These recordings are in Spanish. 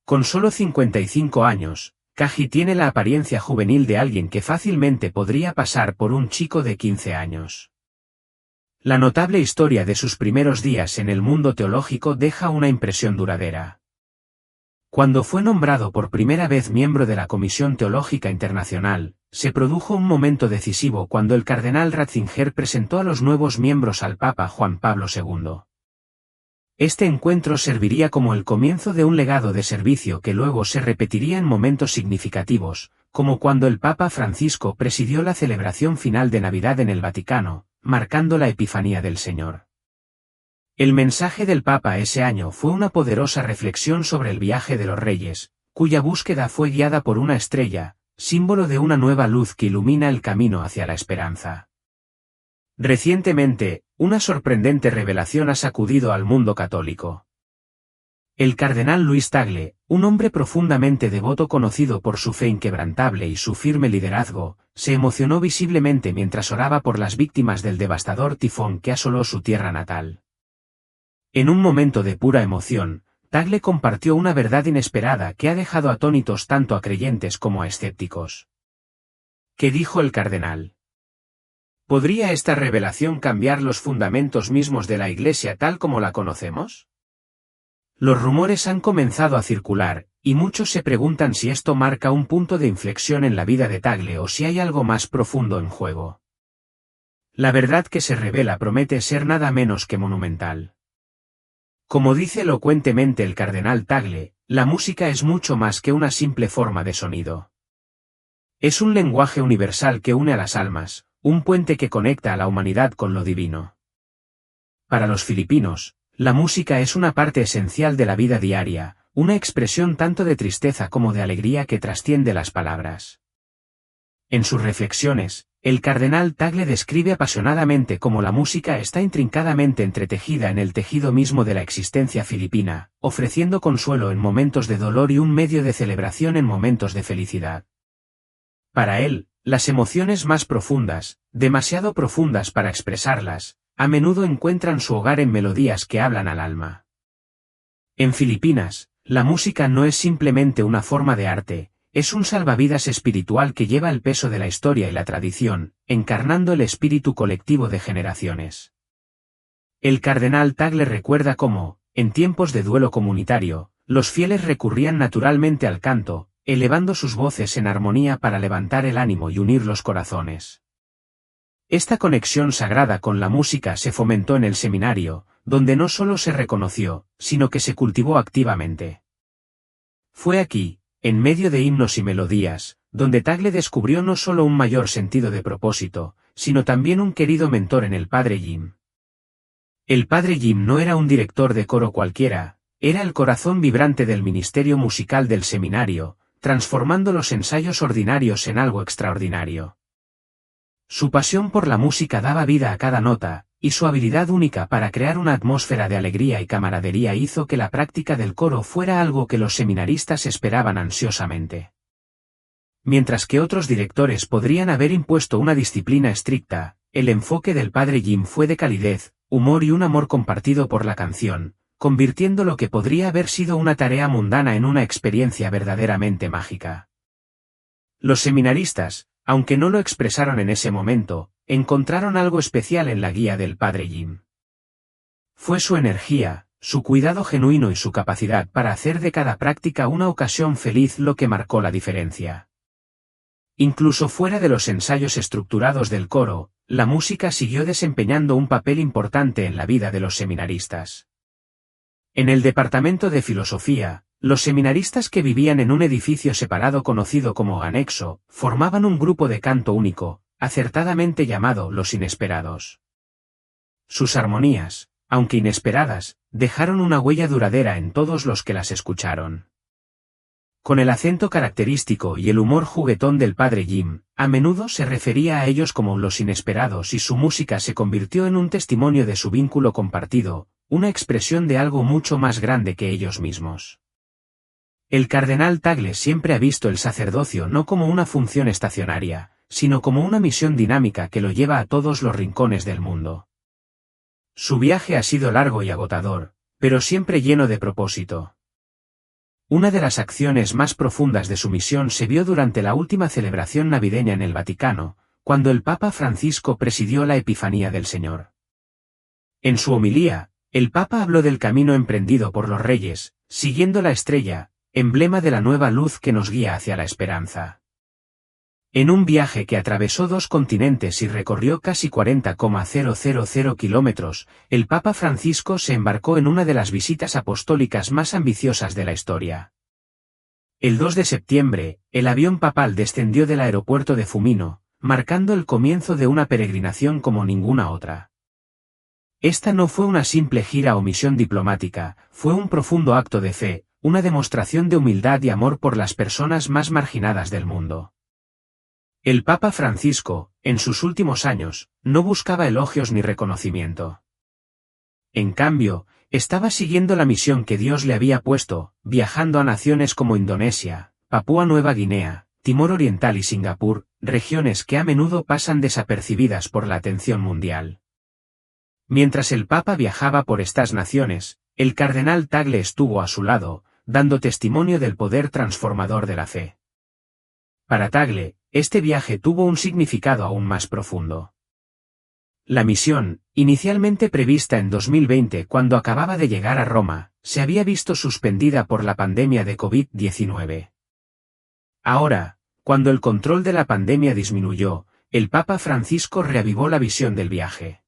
Con solo 55 años, Kaji tiene la apariencia juvenil de alguien que fácilmente podría pasar por un chico de 15 años. La notable historia de sus primeros días en el mundo teológico deja una impresión duradera. Cuando fue nombrado por primera vez miembro de la Comisión Teológica Internacional, se produjo un momento decisivo cuando el cardenal Ratzinger presentó a los nuevos miembros al Papa Juan Pablo II. Este encuentro serviría como el comienzo de un legado de servicio que luego se repetiría en momentos significativos, como cuando el Papa Francisco presidió la celebración final de Navidad en el Vaticano, marcando la Epifanía del Señor. El mensaje del Papa ese año fue una poderosa reflexión sobre el viaje de los reyes, cuya búsqueda fue guiada por una estrella, símbolo de una nueva luz que ilumina el camino hacia la esperanza. Recientemente, una sorprendente revelación ha sacudido al mundo católico. El cardenal Luis Tagle, un hombre profundamente devoto conocido por su fe inquebrantable y su firme liderazgo, se emocionó visiblemente mientras oraba por las víctimas del devastador tifón que asoló su tierra natal. En un momento de pura emoción, Tagle compartió una verdad inesperada que ha dejado atónitos tanto a creyentes como a escépticos. ¿Qué dijo el cardenal? ¿Podría esta revelación cambiar los fundamentos mismos de la Iglesia tal como la conocemos? Los rumores han comenzado a circular, y muchos se preguntan si esto marca un punto de inflexión en la vida de Tagle o si hay algo más profundo en juego. La verdad que se revela promete ser nada menos que monumental. Como dice elocuentemente el cardenal Tagle, la música es mucho más que una simple forma de sonido. Es un lenguaje universal que une a las almas, un puente que conecta a la humanidad con lo divino. Para los filipinos, la música es una parte esencial de la vida diaria, una expresión tanto de tristeza como de alegría que trasciende las palabras. En sus reflexiones, el cardenal Tagle describe apasionadamente cómo la música está intrincadamente entretejida en el tejido mismo de la existencia filipina, ofreciendo consuelo en momentos de dolor y un medio de celebración en momentos de felicidad. Para él, las emociones más profundas, demasiado profundas para expresarlas, a menudo encuentran su hogar en melodías que hablan al alma. En Filipinas, la música no es simplemente una forma de arte, es un salvavidas espiritual que lleva el peso de la historia y la tradición, encarnando el espíritu colectivo de generaciones. El cardenal Tagle recuerda cómo, en tiempos de duelo comunitario, los fieles recurrían naturalmente al canto, elevando sus voces en armonía para levantar el ánimo y unir los corazones. Esta conexión sagrada con la música se fomentó en el seminario, donde no solo se reconoció, sino que se cultivó activamente. Fue aquí, en medio de himnos y melodías, donde Tagle descubrió no solo un mayor sentido de propósito, sino también un querido mentor en el padre Jim. El padre Jim no era un director de coro cualquiera, era el corazón vibrante del ministerio musical del seminario, transformando los ensayos ordinarios en algo extraordinario. Su pasión por la música daba vida a cada nota, y su habilidad única para crear una atmósfera de alegría y camaradería hizo que la práctica del coro fuera algo que los seminaristas esperaban ansiosamente. Mientras que otros directores podrían haber impuesto una disciplina estricta, el enfoque del padre Jim fue de calidez, humor y un amor compartido por la canción, convirtiendo lo que podría haber sido una tarea mundana en una experiencia verdaderamente mágica. Los seminaristas, aunque no lo expresaron en ese momento, encontraron algo especial en la guía del padre Jim. Fue su energía, su cuidado genuino y su capacidad para hacer de cada práctica una ocasión feliz lo que marcó la diferencia. Incluso fuera de los ensayos estructurados del coro, la música siguió desempeñando un papel importante en la vida de los seminaristas. En el departamento de filosofía, los seminaristas que vivían en un edificio separado conocido como anexo, formaban un grupo de canto único, acertadamente llamado los inesperados. Sus armonías, aunque inesperadas, dejaron una huella duradera en todos los que las escucharon. Con el acento característico y el humor juguetón del padre Jim, a menudo se refería a ellos como los inesperados y su música se convirtió en un testimonio de su vínculo compartido, una expresión de algo mucho más grande que ellos mismos. El cardenal Tagle siempre ha visto el sacerdocio no como una función estacionaria, sino como una misión dinámica que lo lleva a todos los rincones del mundo. Su viaje ha sido largo y agotador, pero siempre lleno de propósito. Una de las acciones más profundas de su misión se vio durante la última celebración navideña en el Vaticano, cuando el Papa Francisco presidió la Epifanía del Señor. En su homilía, el Papa habló del camino emprendido por los reyes, siguiendo la estrella, emblema de la nueva luz que nos guía hacia la esperanza. En un viaje que atravesó 2 continentes y recorrió casi 40,000 kilómetros, el Papa Francisco se embarcó en una de las visitas apostólicas más ambiciosas de la historia. El 2 de septiembre, el avión papal descendió del aeropuerto de Fumino, marcando el comienzo de una peregrinación como ninguna otra. Esta no fue una simple gira o misión diplomática, fue un profundo acto de fe, una demostración de humildad y amor por las personas más marginadas del mundo. El Papa Francisco, en sus últimos años, no buscaba elogios ni reconocimiento. En cambio, estaba siguiendo la misión que Dios le había puesto, viajando a naciones como Indonesia, Papúa Nueva Guinea, Timor Oriental y Singapur, regiones que a menudo pasan desapercibidas por la atención mundial. Mientras el Papa viajaba por estas naciones, el cardenal Tagle estuvo a su lado, dando testimonio del poder transformador de la fe. Para Tagle, este viaje tuvo un significado aún más profundo. La misión, inicialmente prevista en 2020 cuando acababa de llegar a Roma, se había visto suspendida por la pandemia de COVID-19. Ahora, cuando el control de la pandemia disminuyó, el Papa Francisco reavivó la visión del viaje.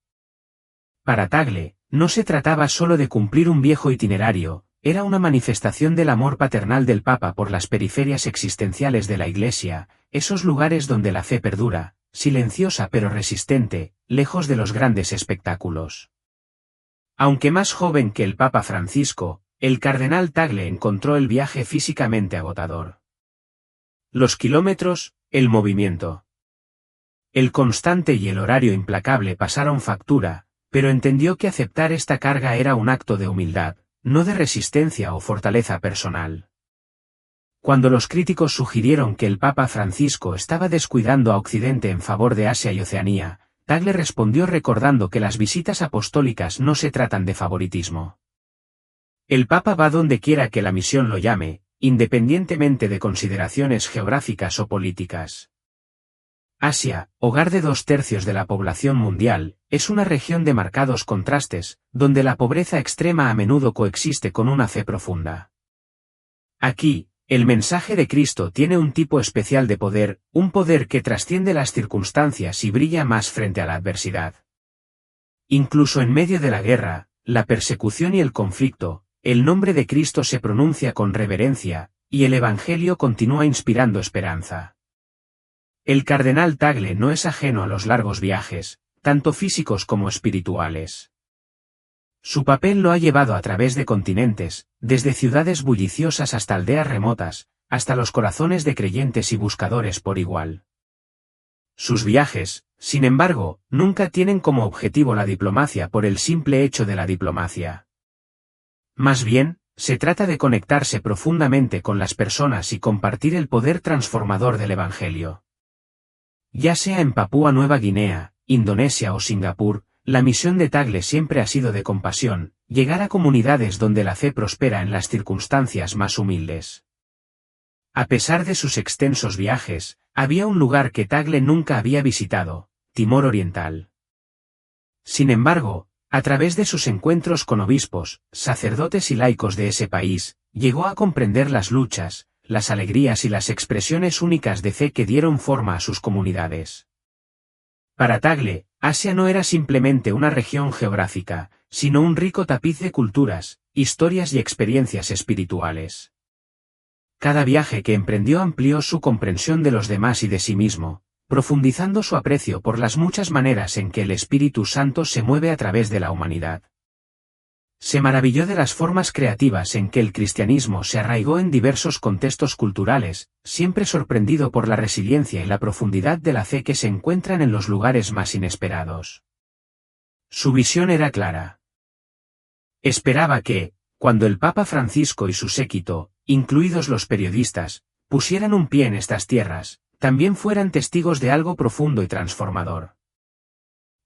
Para Tagle, no se trataba solo de cumplir un viejo itinerario, era una manifestación del amor paternal del Papa por las periferias existenciales de la Iglesia, esos lugares donde la fe perdura, silenciosa pero resistente, lejos de los grandes espectáculos. Aunque más joven que el Papa Francisco, el cardenal Tagle encontró el viaje físicamente agotador. Los kilómetros, el movimiento. El constante y el horario implacable pasaron factura, pero entendió que aceptar esta carga era un acto de humildad, no de resistencia o fortaleza personal. Cuando los críticos sugirieron que el Papa Francisco estaba descuidando a Occidente en favor de Asia y Oceanía, Tagle respondió recordando que las visitas apostólicas no se tratan de favoritismo. El Papa va donde quiera que la misión lo llame, independientemente de consideraciones geográficas o políticas. Asia, hogar de 2/3 de la población mundial, es una región de marcados contrastes, donde la pobreza extrema a menudo coexiste con una fe profunda. Aquí, el mensaje de Cristo tiene un tipo especial de poder, un poder que trasciende las circunstancias y brilla más frente a la adversidad. Incluso en medio de la guerra, la persecución y el conflicto, el nombre de Cristo se pronuncia con reverencia, y el Evangelio continúa inspirando esperanza. El cardenal Tagle no es ajeno a los largos viajes, tanto físicos como espirituales. Su papel lo ha llevado a través de continentes, desde ciudades bulliciosas hasta aldeas remotas, hasta los corazones de creyentes y buscadores por igual. Sus viajes, sin embargo, nunca tienen como objetivo la diplomacia por el simple hecho de la diplomacia. Más bien, se trata de conectarse profundamente con las personas y compartir el poder transformador del Evangelio. Ya sea en Papúa Nueva Guinea, Indonesia o Singapur, la misión de Tagle siempre ha sido de compasión, llegar a comunidades donde la fe prospera en las circunstancias más humildes. A pesar de sus extensos viajes, había un lugar que Tagle nunca había visitado, Timor Oriental. Sin embargo, a través de sus encuentros con obispos, sacerdotes y laicos de ese país, llegó a comprender las luchas, las alegrías y las expresiones únicas de fe que dieron forma a sus comunidades. Para Tagle, Asia no era simplemente una región geográfica, sino un rico tapiz de culturas, historias y experiencias espirituales. Cada viaje que emprendió amplió su comprensión de los demás y de sí mismo, profundizando su aprecio por las muchas maneras en que el Espíritu Santo se mueve a través de la humanidad. Se maravilló de las formas creativas en que el cristianismo se arraigó en diversos contextos culturales, siempre sorprendido por la resiliencia y la profundidad de la fe que se encuentran en los lugares más inesperados. Su visión era clara. Esperaba que, cuando el Papa Francisco y su séquito, incluidos los periodistas, pusieran un pie en estas tierras, también fueran testigos de algo profundo y transformador.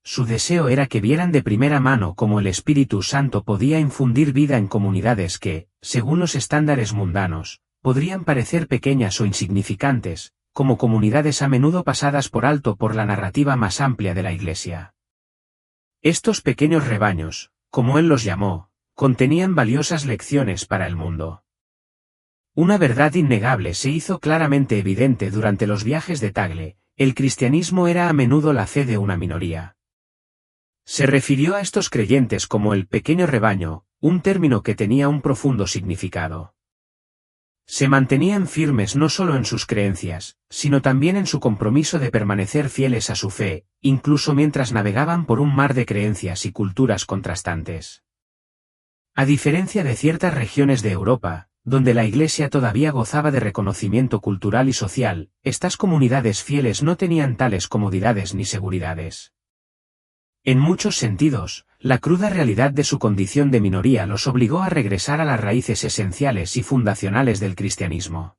su deseo era que vieran de primera mano cómo el Espíritu Santo podía infundir vida en comunidades que, según los estándares mundanos, podrían parecer pequeñas o insignificantes, como comunidades a menudo pasadas por alto por la narrativa más amplia de la Iglesia. Estos pequeños rebaños, como él los llamó, contenían valiosas lecciones para el mundo. Una verdad innegable se hizo claramente evidente durante los viajes de Tagle: el cristianismo era a menudo la fe de una minoría. Se refirió a estos creyentes como el pequeño rebaño, un término que tenía un profundo significado. Se mantenían firmes no solo en sus creencias, sino también en su compromiso de permanecer fieles a su fe, incluso mientras navegaban por un mar de creencias y culturas contrastantes. A diferencia de ciertas regiones de Europa, donde la Iglesia todavía gozaba de reconocimiento cultural y social, estas comunidades fieles no tenían tales comodidades ni seguridades. En muchos sentidos, la cruda realidad de su condición de minoría los obligó a regresar a las raíces esenciales y fundacionales del cristianismo.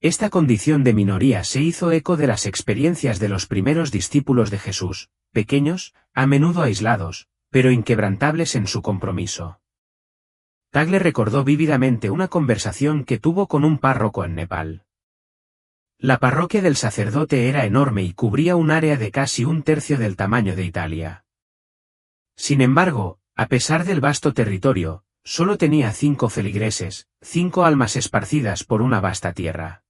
Esta condición de minoría se hizo eco de las experiencias de los primeros discípulos de Jesús, pequeños, a menudo aislados, pero inquebrantables en su compromiso. Tagle recordó vívidamente una conversación que tuvo con un párroco en Nepal. La parroquia del sacerdote era enorme y cubría un área de casi un tercio del tamaño de Italia. Sin embargo, a pesar del vasto territorio, solo tenía 5 feligreses, 5 almas esparcidas por una vasta tierra.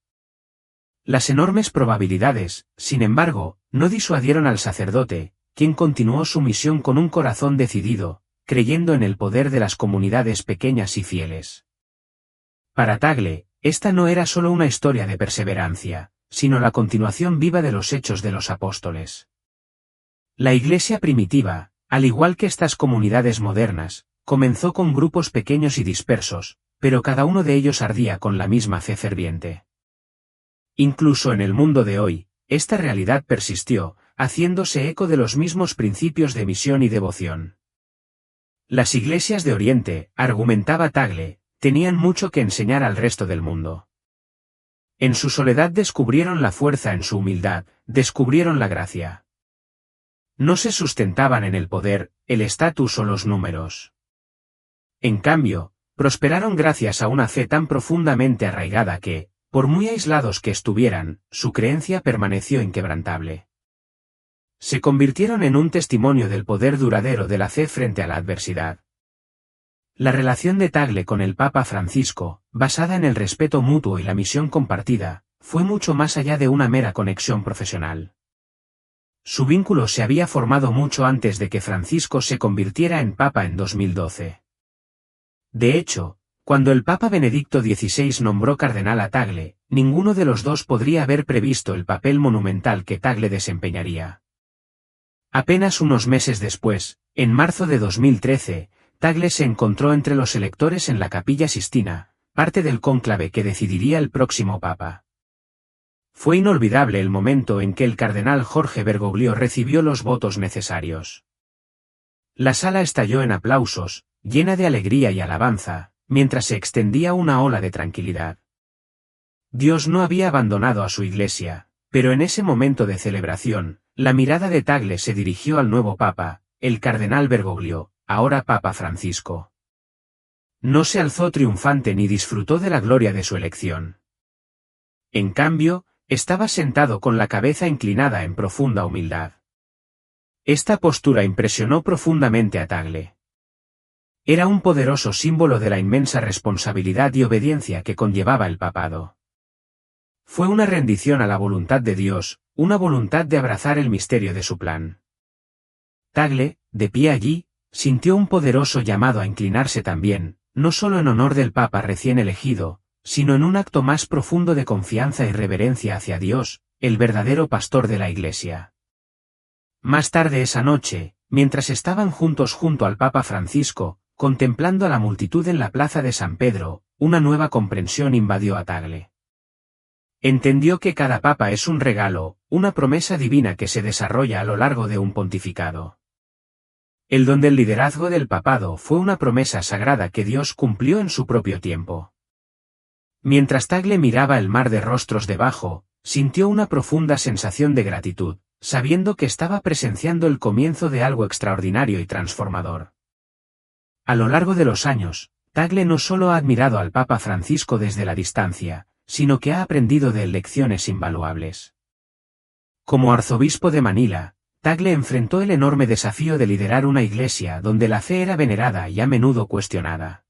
Las enormes probabilidades, sin embargo, no disuadieron al sacerdote, quien continuó su misión con un corazón decidido, creyendo en el poder de las comunidades pequeñas y fieles. Para Tagle, esta no era solo una historia de perseverancia, sino la continuación viva de los hechos de los apóstoles. La Iglesia primitiva, al igual que estas comunidades modernas, comenzó con grupos pequeños y dispersos, pero cada uno de ellos ardía con la misma fe ferviente. Incluso en el mundo de hoy, esta realidad persistió, haciéndose eco de los mismos principios de misión y devoción. Las iglesias de Oriente, argumentaba Tagle, tenían mucho que enseñar al resto del mundo. En su soledad descubrieron la fuerza en su humildad, descubrieron la gracia. No se sustentaban en el poder, el estatus o los números. En cambio, prosperaron gracias a una fe tan profundamente arraigada que, por muy aislados que estuvieran, su creencia permaneció inquebrantable. Se convirtieron en un testimonio del poder duradero de la fe frente a la adversidad. La relación de Tagle con el Papa Francisco, basada en el respeto mutuo y la misión compartida, fue mucho más allá de una mera conexión profesional. Su vínculo se había formado mucho antes de que Francisco se convirtiera en Papa en 2012. De hecho, cuando el Papa Benedicto XVI nombró cardenal a Tagle, ninguno de los dos podría haber previsto el papel monumental que Tagle desempeñaría. Apenas unos meses después, en marzo de 2013, Tagle se encontró entre los electores en la Capilla Sistina, parte del cónclave que decidiría el próximo Papa. Fue inolvidable el momento en que el cardenal Jorge Bergoglio recibió los votos necesarios. La sala estalló en aplausos, llena de alegría y alabanza, mientras se extendía una ola de tranquilidad. Dios no había abandonado a su iglesia, pero en ese momento de celebración, la mirada de Tagle se dirigió al nuevo Papa, el cardenal Bergoglio, ahora Papa Francisco. No se alzó triunfante ni disfrutó de la gloria de su elección. En cambio, estaba sentado con la cabeza inclinada en profunda humildad. Esta postura impresionó profundamente a Tagle. Era un poderoso símbolo de la inmensa responsabilidad y obediencia que conllevaba el papado. Fue una rendición a la voluntad de Dios, una voluntad de abrazar el misterio de su plan. Tagle, de pie allí, sintió un poderoso llamado a inclinarse también, no solo en honor del Papa recién elegido, sino en un acto más profundo de confianza y reverencia hacia Dios, el verdadero pastor de la Iglesia. Más tarde esa noche, mientras estaban juntos junto al Papa Francisco, contemplando a la multitud en la plaza de San Pedro, una nueva comprensión invadió a Tagle. Entendió que cada papa es un regalo, una promesa divina que se desarrolla a lo largo de un pontificado. El don del liderazgo del papado fue una promesa sagrada que Dios cumplió en su propio tiempo. Mientras Tagle miraba el mar de rostros debajo, sintió una profunda sensación de gratitud, sabiendo que estaba presenciando el comienzo de algo extraordinario y transformador. A lo largo de los años, Tagle no solo ha admirado al Papa Francisco desde la distancia, sino que ha aprendido de él lecciones invaluables. Como arzobispo de Manila, Tagle enfrentó el enorme desafío de liderar una iglesia donde la fe era venerada y a menudo cuestionada.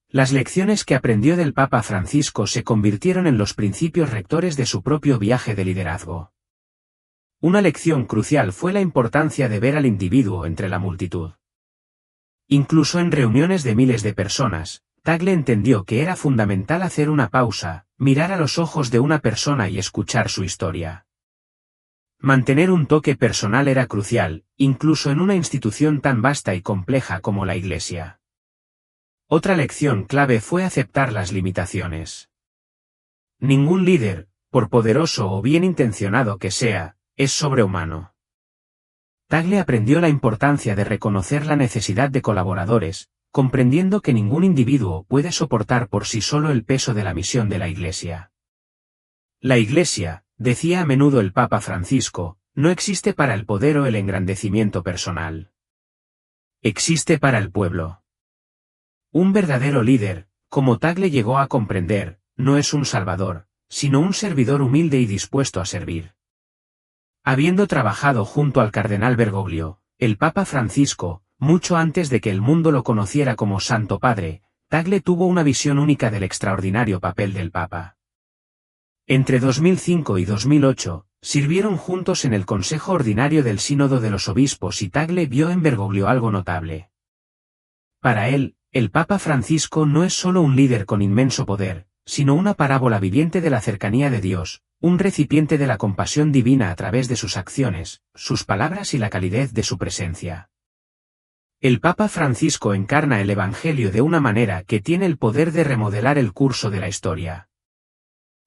Las lecciones que aprendió del Papa Francisco se convirtieron en los principios rectores de su propio viaje de liderazgo. Una lección crucial fue la importancia de ver al individuo entre la multitud. Incluso en reuniones de miles de personas, Tagle entendió que era fundamental hacer una pausa, mirar a los ojos de una persona y escuchar su historia. Mantener un toque personal era crucial, incluso en una institución tan vasta y compleja como la Iglesia. Otra lección clave fue aceptar las limitaciones. Ningún líder, por poderoso o bien intencionado que sea, es sobrehumano. Tagle aprendió la importancia de reconocer la necesidad de colaboradores, comprendiendo que ningún individuo puede soportar por sí solo el peso de la misión de la Iglesia. La Iglesia, decía a menudo el Papa Francisco, no existe para el poder o el engrandecimiento personal. Existe para el pueblo. Un verdadero líder, como Tagle llegó a comprender, no es un salvador, sino un servidor humilde y dispuesto a servir. Habiendo trabajado junto al cardenal Bergoglio, el Papa Francisco, mucho antes de que el mundo lo conociera como Santo Padre, Tagle tuvo una visión única del extraordinario papel del Papa. Entre 2005 y 2008, sirvieron juntos en el Consejo Ordinario del Sínodo de los Obispos y Tagle vio en Bergoglio algo notable. Para él, el Papa Francisco no es solo un líder con inmenso poder, sino una parábola viviente de la cercanía de Dios, un recipiente de la compasión divina a través de sus acciones, sus palabras y la calidez de su presencia. El Papa Francisco encarna el Evangelio de una manera que tiene el poder de remodelar el curso de la historia.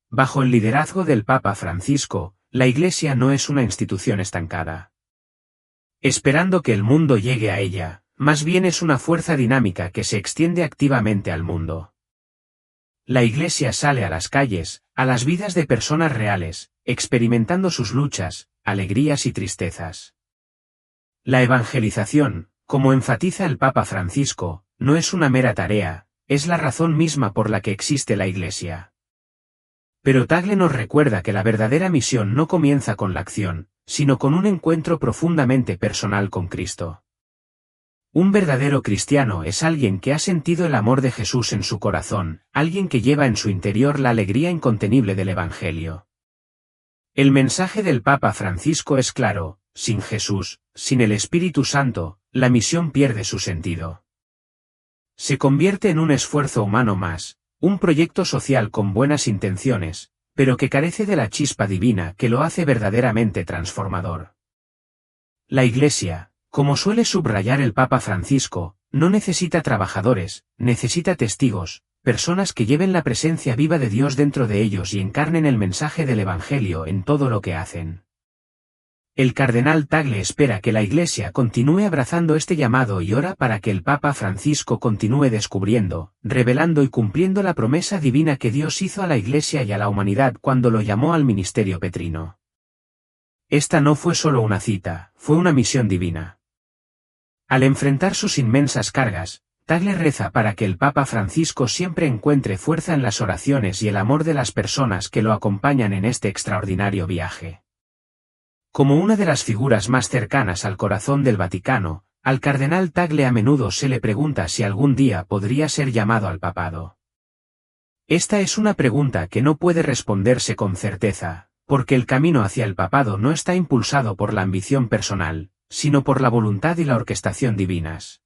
Bajo el liderazgo del Papa Francisco, la Iglesia no es una institución estancada, esperando que el mundo llegue a ella, más bien es una fuerza dinámica que se extiende activamente al mundo. La Iglesia sale a las calles, a las vidas de personas reales, experimentando sus luchas, alegrías y tristezas. La evangelización, como enfatiza el Papa Francisco, no es una mera tarea, es la razón misma por la que existe la Iglesia. Pero Tagle nos recuerda que la verdadera misión no comienza con la acción, sino con un encuentro profundamente personal con Cristo. Un verdadero cristiano es alguien que ha sentido el amor de Jesús en su corazón, alguien que lleva en su interior la alegría incontenible del Evangelio. El mensaje del Papa Francisco es claro: sin Jesús, sin el Espíritu Santo, la misión pierde su sentido. Se convierte en un esfuerzo humano más, un proyecto social con buenas intenciones, pero que carece de la chispa divina que lo hace verdaderamente transformador. La Iglesia, como suele subrayar el Papa Francisco, no necesita trabajadores, necesita testigos, personas que lleven la presencia viva de Dios dentro de ellos y encarnen el mensaje del Evangelio en todo lo que hacen. El cardenal Tagle espera que la Iglesia continúe abrazando este llamado y ora para que el Papa Francisco continúe descubriendo, revelando y cumpliendo la promesa divina que Dios hizo a la Iglesia y a la humanidad cuando lo llamó al ministerio petrino. Esta no fue solo una cita, fue una misión divina. Al enfrentar sus inmensas cargas, Tagle reza para que el Papa Francisco siempre encuentre fuerza en las oraciones y el amor de las personas que lo acompañan en este extraordinario viaje. Como una de las figuras más cercanas al corazón del Vaticano, al cardenal Tagle a menudo se le pregunta si algún día podría ser llamado al papado. Esta es una pregunta que no puede responderse con certeza, porque el camino hacia el papado no está impulsado por la ambición personal, sino por la voluntad y la orquestación divinas.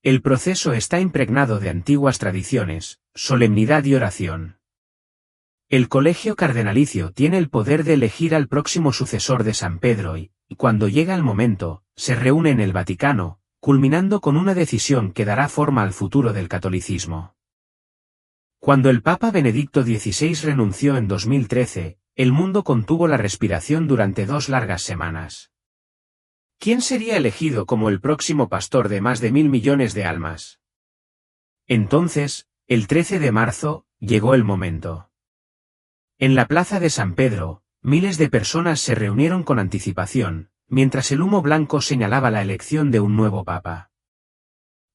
El proceso está impregnado de antiguas tradiciones, solemnidad y oración. El colegio cardenalicio tiene el poder de elegir al próximo sucesor de San Pedro y, cuando llega el momento, se reúne en el Vaticano, culminando con una decisión que dará forma al futuro del catolicismo. Cuando el Papa Benedicto XVI renunció en 2013, el mundo contuvo la respiración durante 2 largas semanas. ¿Quién sería elegido como el próximo pastor de más de 1.000 millones de almas? Entonces, el 13 de marzo, llegó el momento. En la plaza de San Pedro, Miles de personas se reunieron con anticipación, mientras el humo blanco señalaba la elección de un nuevo papa.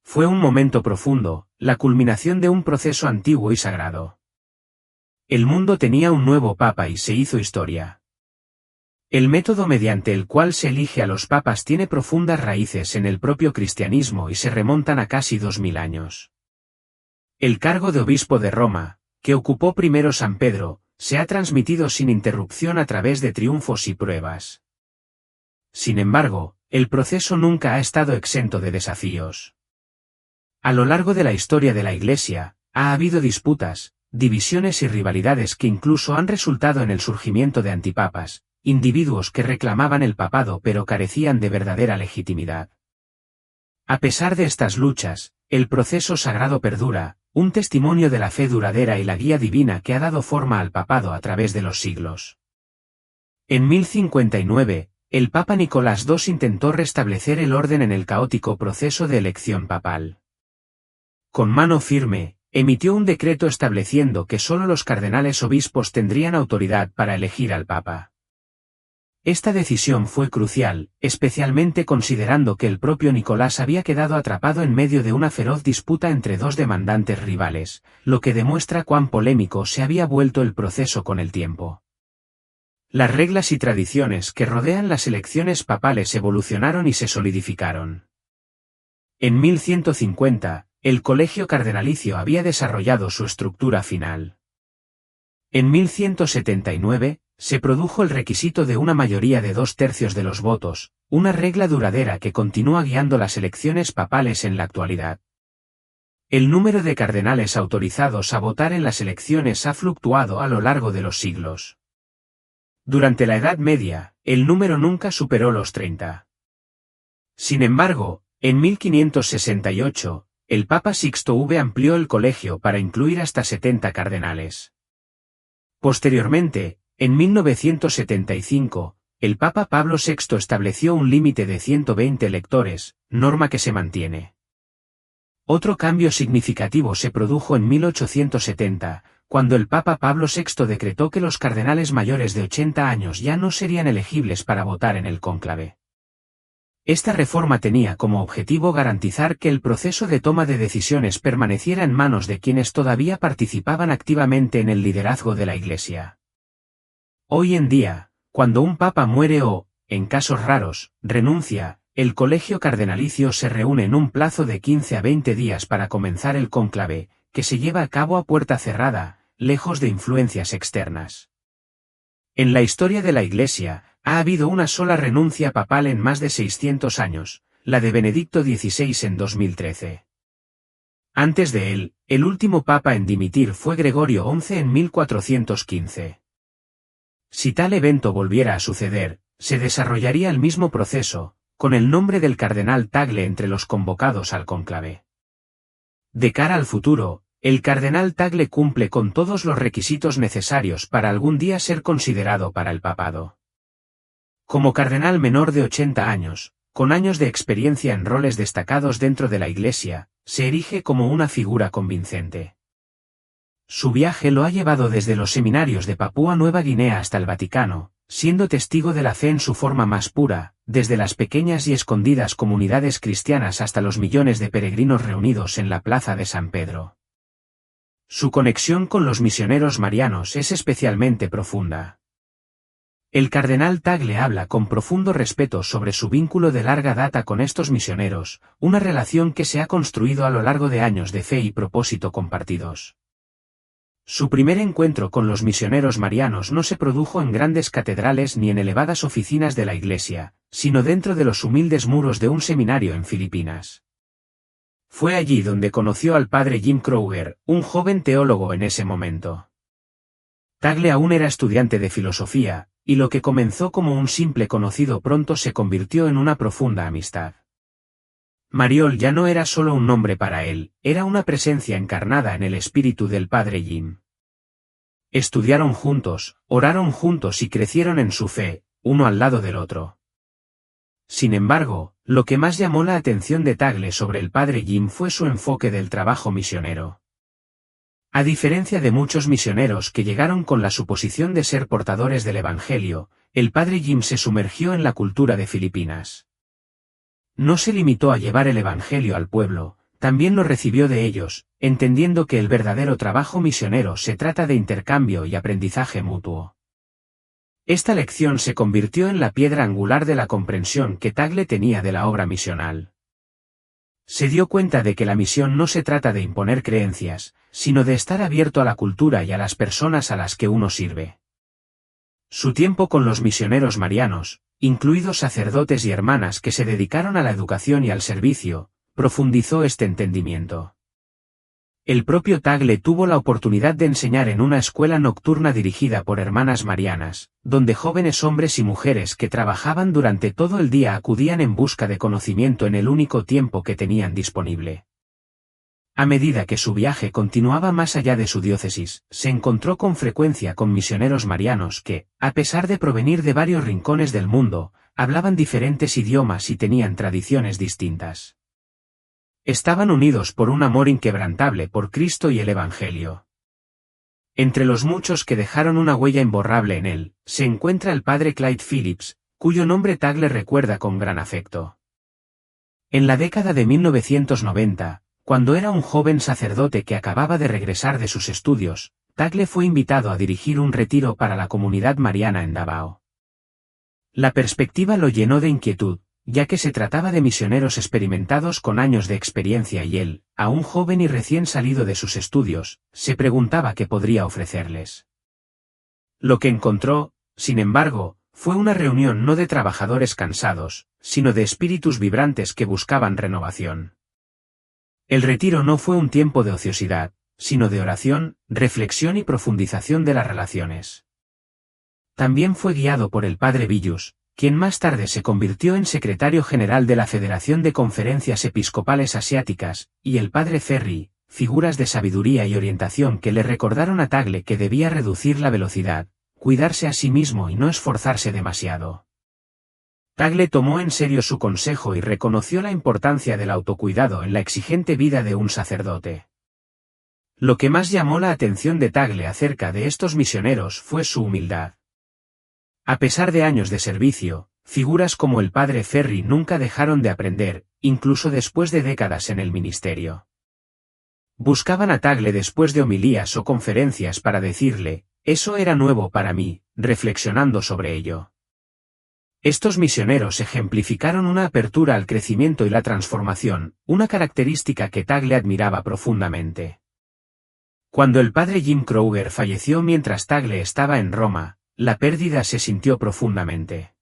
Fue un momento profundo, la culminación de un proceso antiguo y sagrado. El mundo tenía un nuevo papa y se hizo historia. El método mediante el cual se elige a los papas tiene profundas raíces en el propio cristianismo y se remontan a casi 2000 años. El cargo de obispo de Roma, que ocupó primero San Pedro, se ha transmitido sin interrupción a través de triunfos y pruebas. Sin embargo, el proceso nunca ha estado exento de desafíos. A lo largo de la historia de la Iglesia, ha habido disputas, divisiones y rivalidades que incluso han resultado en el surgimiento de antipapas, individuos que reclamaban el papado pero carecían de verdadera legitimidad. A pesar de estas luchas, el proceso sagrado perdura, un testimonio de la fe duradera y la guía divina que ha dado forma al papado a través de los siglos. En 1059, el Papa Nicolás II intentó restablecer el orden en el caótico proceso de elección papal. Con mano firme, emitió un decreto estableciendo que solo los cardenales obispos tendrían autoridad para elegir al Papa. Esta decisión fue crucial, especialmente considerando que el propio Nicolás había quedado atrapado en medio de una feroz disputa entre dos demandantes rivales, lo que demuestra cuán polémico se había vuelto el proceso con el tiempo. Las reglas y tradiciones que rodean las elecciones papales evolucionaron y se solidificaron. En 1150, el colegio cardenalicio había desarrollado su estructura final. En 1179, se produjo el requisito de una mayoría de 2/3 de los votos, una regla duradera que continúa guiando las elecciones papales en la actualidad. El número de cardenales autorizados a votar en las elecciones ha fluctuado a lo largo de los siglos. Durante la Edad Media, el número nunca superó los 30. Sin embargo, en 1568, el Papa Sixto V amplió el colegio para incluir hasta 70 cardenales. Posteriormente, en 1975, el Papa Pablo VI estableció un límite de 120 electores, norma que se mantiene. Otro cambio significativo se produjo en 1870, cuando el Papa Pablo VI decretó que los cardenales mayores de 80 años ya no serían elegibles para votar en el cónclave. Esta reforma tenía como objetivo garantizar que el proceso de toma de decisiones permaneciera en manos de quienes todavía participaban activamente en el liderazgo de la Iglesia. Hoy en día, cuando un papa muere o, en casos raros, renuncia, el colegio cardenalicio se reúne en un plazo de 15 a 20 días para comenzar el cónclave, que se lleva a cabo a puerta cerrada, lejos de influencias externas. En la historia de la Iglesia, ha habido una sola renuncia papal en más de 600 años, la de Benedicto XVI en 2013. Antes de él, el último papa en dimitir fue Gregorio XI en 1415. Si tal evento volviera a suceder, se desarrollaría el mismo proceso, con el nombre del cardenal Tagle entre los convocados al cónclave. De cara al futuro, el cardenal Tagle cumple con todos los requisitos necesarios para algún día ser considerado para el papado. Como cardenal menor de 80 años, con años de experiencia en roles destacados dentro de la Iglesia, se erige como una figura convincente. Su viaje lo ha llevado desde los seminarios de Papúa Nueva Guinea hasta el Vaticano, siendo testigo de la fe en su forma más pura, desde las pequeñas y escondidas comunidades cristianas hasta los millones de peregrinos reunidos en la plaza de San Pedro. Su conexión con los misioneros marianos es especialmente profunda. El cardenal Tagle habla con profundo respeto sobre su vínculo de larga data con estos misioneros, una relación que se ha construido a lo largo de años de fe y propósito compartidos. Su primer encuentro con los misioneros marianos no se produjo en grandes catedrales ni en elevadas oficinas de la Iglesia, sino dentro de los humildes muros de un seminario en Filipinas. Fue allí donde conoció al padre Jim Crowger, un joven teólogo en ese momento. Tagle aún era estudiante de filosofía, y lo que comenzó como un simple conocido pronto se convirtió en una profunda amistad. Mariol ya no era solo un nombre para él, era una presencia encarnada en el espíritu del padre Jim. Estudiaron juntos, oraron juntos y crecieron en su fe, uno al lado del otro. Sin embargo, lo que más llamó la atención de Tagle sobre el padre Jim fue su enfoque del trabajo misionero. A diferencia de muchos misioneros que llegaron con la suposición de ser portadores del Evangelio, el padre Jim se sumergió en la cultura de Filipinas. No se limitó a llevar el Evangelio al pueblo, también lo recibió de ellos, entendiendo que el verdadero trabajo misionero se trata de intercambio y aprendizaje mutuo. Esta lección se convirtió en la piedra angular de la comprensión que Tagle tenía de la obra misional. Se dio cuenta de que la misión no se trata de imponer creencias, sino de estar abierto a la cultura y a las personas a las que uno sirve. Su tiempo con los misioneros marianos, incluidos sacerdotes y hermanas que se dedicaron a la educación y al servicio, profundizó este entendimiento. El propio Tagle tuvo la oportunidad de enseñar en una escuela nocturna dirigida por hermanas marianas, donde jóvenes hombres y mujeres que trabajaban durante todo el día acudían en busca de conocimiento en el único tiempo que tenían disponible. A medida que su viaje continuaba más allá de su diócesis, se encontró con frecuencia con misioneros marianos que, a pesar de provenir de varios rincones del mundo, hablaban diferentes idiomas y tenían tradiciones distintas. Estaban unidos por un amor inquebrantable por Cristo y el Evangelio. Entre los muchos que dejaron una huella imborrable en él, se encuentra el padre Clyde Phillips, cuyo nombre Tagle recuerda con gran afecto. En la década de 1990, cuando era un joven sacerdote que acababa de regresar de sus estudios, Tagle fue invitado a dirigir un retiro para la comunidad mariana en Davao. La perspectiva lo llenó de inquietud, ya que se trataba de misioneros experimentados con años de experiencia y él, aún joven y recién salido de sus estudios, se preguntaba qué podría ofrecerles. Lo que encontró, sin embargo, fue una reunión no de trabajadores cansados, sino de espíritus vibrantes que buscaban renovación. El retiro no fue un tiempo de ociosidad, sino de oración, reflexión y profundización de las relaciones. También fue guiado por el padre Villus, quien más tarde se convirtió en secretario general de la Federación de Conferencias Episcopales Asiáticas, y el padre Ferry, figuras de sabiduría y orientación que le recordaron a Tagle que debía reducir la velocidad, cuidarse a sí mismo y no esforzarse demasiado. Tagle tomó en serio su consejo y reconoció la importancia del autocuidado en la exigente vida de un sacerdote. Lo que más llamó la atención de Tagle acerca de estos misioneros fue su humildad. A pesar de años de servicio, figuras como el padre Ferry nunca dejaron de aprender, incluso después de décadas en el ministerio. Buscaban a Tagle después de homilías o conferencias para decirle, eso era nuevo para mí, reflexionando sobre ello. Estos misioneros ejemplificaron una apertura al crecimiento y la transformación, una característica que Tagle admiraba profundamente. Cuando el padre Jim Kruger falleció mientras Tagle estaba en Roma, la pérdida se sintió profundamente.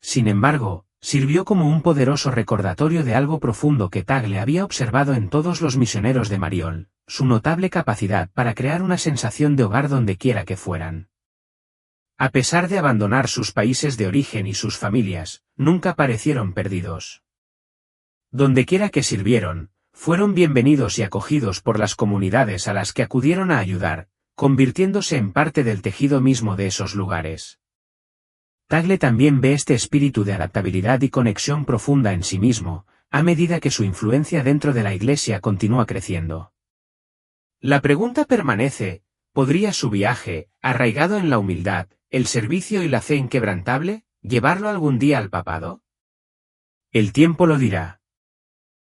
Sin embargo, sirvió como un poderoso recordatorio de algo profundo que Tagle había observado en todos los misioneros de Mariol, su notable capacidad para crear una sensación de hogar donde quiera que fueran. A pesar de abandonar sus países de origen y sus familias, nunca parecieron perdidos. Dondequiera que sirvieron, fueron bienvenidos y acogidos por las comunidades a las que acudieron a ayudar, convirtiéndose en parte del tejido mismo de esos lugares. Tagle también ve este espíritu de adaptabilidad y conexión profunda en sí mismo, a medida que su influencia dentro de la Iglesia continúa creciendo. La pregunta permanece, ¿podría su viaje, arraigado en la humildad, el servicio y la fe inquebrantable, llevarlo algún día al papado? El tiempo lo dirá.